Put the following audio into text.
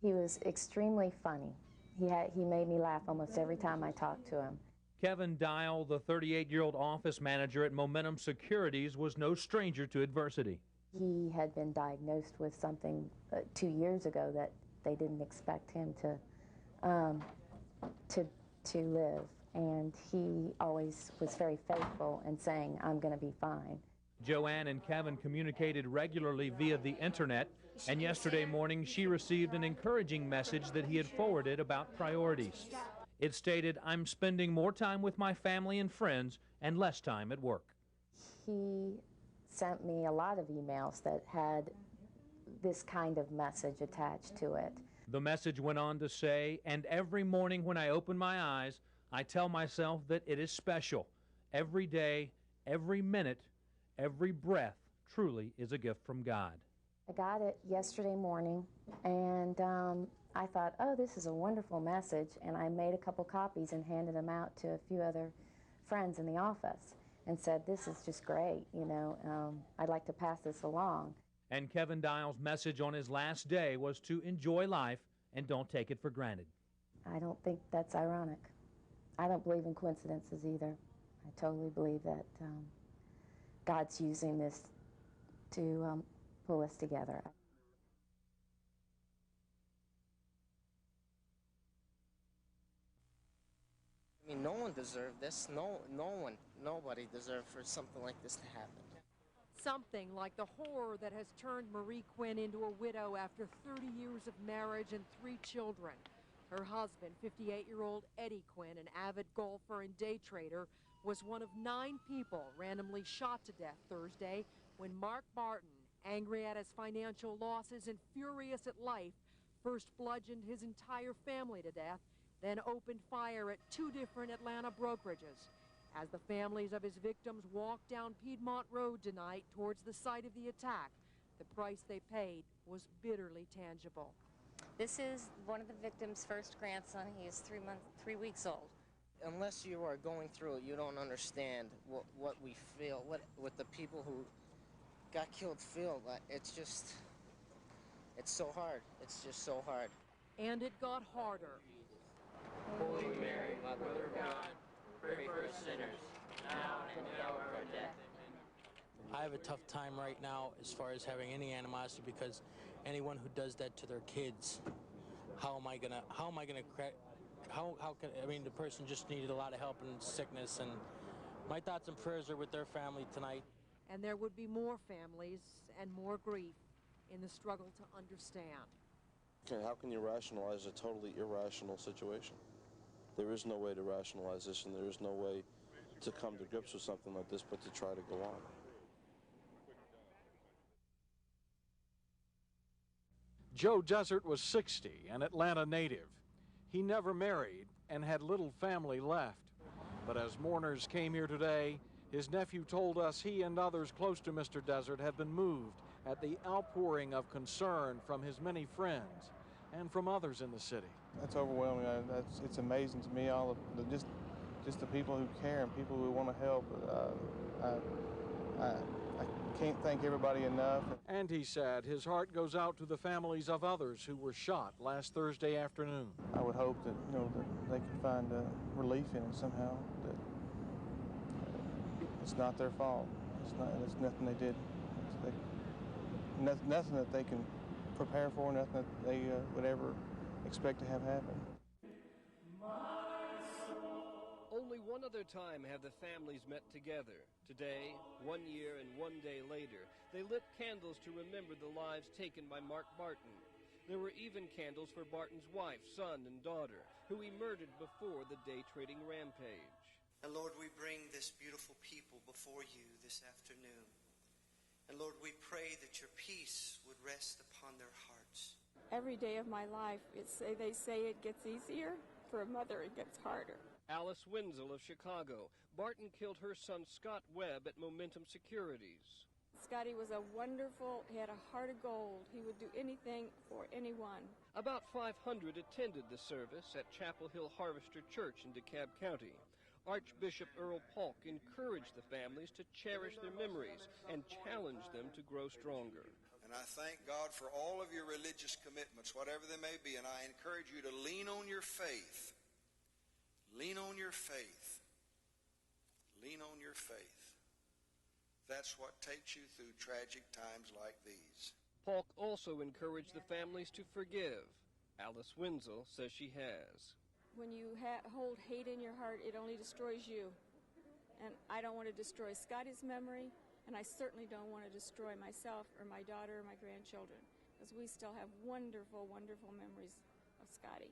He was extremely funny. He made me laugh almost every time I talked to him. Kevin Dial, the 38-year-old office manager at Momentum Securities, was no stranger to adversity. He had been diagnosed with something 2 years ago that they didn't expect him to live, and he always was very faithful in saying, "I'm going to be fine." Joanne and Kevin communicated regularly via the internet, and yesterday morning she received an encouraging message that he had forwarded about priorities. It stated, "I'm spending more time with my family and friends and less time at work." He sent me a lot of emails that had this kind of message attached to it. The message went on to say, "And every morning when I open my eyes, I tell myself that it is special. Every day, every minute, every breath truly is a gift from God." I got it yesterday morning, and I thought, oh, this is a wonderful message, and I made a couple copies and handed them out to a few other friends in the office and said, this is just great, you know, I'd like to pass this along. And Kevin Dial's message on his last day was to enjoy life and don't take it for granted. I don't think that's ironic. I don't believe in coincidences either. I totally believe that God's using this to pull us together. I mean, no one deserved this. Nobody deserved for something like this to happen. Something like the horror that has turned Marie Quinn into a widow after 30 years of marriage and 3 children. Her husband, 58-year-old Eddie Quinn, an avid golfer and day trader, was one of 9 people randomly shot to death Thursday when Mark Barton, angry at his financial losses and furious at life, first bludgeoned his entire family to death, then opened fire at 2 different Atlanta brokerages. As the families of his victims walked down Piedmont Road tonight towards the site of the attack, the price they paid was bitterly tangible. This is one of the victim's first grandson. He is 3 weeks old. Unless you are going through it, you don't understand what we feel, what the people who got killed feel. It's so hard. It's just so hard. And it got harder. Holy Mary, Mother of God, pray for us sinners, now and at the hour of our death. I have a tough time right now as far as having any animosity, because anyone who does that to their kids, how can, I mean, the person just needed a lot of help in sickness, and my thoughts and prayers are with their family tonight. And there would be more families and more grief in the struggle to understand. How can you rationalize a totally irrational situation? There is no way to rationalize this, and there is no way to come to grips with something like this but to try to go on. Joe Desert was 60, an Atlanta native. He never married and had little family left. But as mourners came here today, his nephew told us he and others close to Mr. Desert have been moved at the outpouring of concern from his many friends and from others in the city. That's overwhelming. It's amazing to me, all of just the people who care and people who want to help. I can't thank everybody enough. And he said his heart goes out to the families of others who were shot last Thursday afternoon. I would hope that, you know, that they could find relief in it somehow. That it's not their fault. It's nothing they did. Nothing that they can prepare for, nothing that they would ever expect to have happen. Only one other time have the families met together. Today, 1 year and 1 day later, they lit candles to remember the lives taken by Mark Barton. There were even candles for Barton's wife, son, and daughter, who he murdered before the day-trading rampage. And Lord, we bring this beautiful people before you this afternoon. And Lord, we pray that your peace would rest upon their hearts. Every day of my life, they say it gets easier. For a mother, it gets harder. Alice Wenzel of Chicago. Barton killed her son Scott Webb at Momentum Securities. Scotty was he had a heart of gold. He would do anything for anyone. About 500 attended the service at Chapel Hill Harvester Church in DeKalb County. Archbishop Earl Polk encouraged the families to cherish their memories and challenged them to grow stronger. And I thank God for all of your religious commitments, whatever they may be, and I encourage you to lean on your faith. Lean on your faith. Lean on your faith. That's what takes you through tragic times like these. Polk also encouraged the families to forgive. Alice Wenzel says she has. When you hold hate in your heart, it only destroys you. And I don't want to destroy Scotty's memory, and I certainly don't want to destroy myself or my daughter or my grandchildren, because we still have wonderful, wonderful memories of Scotty.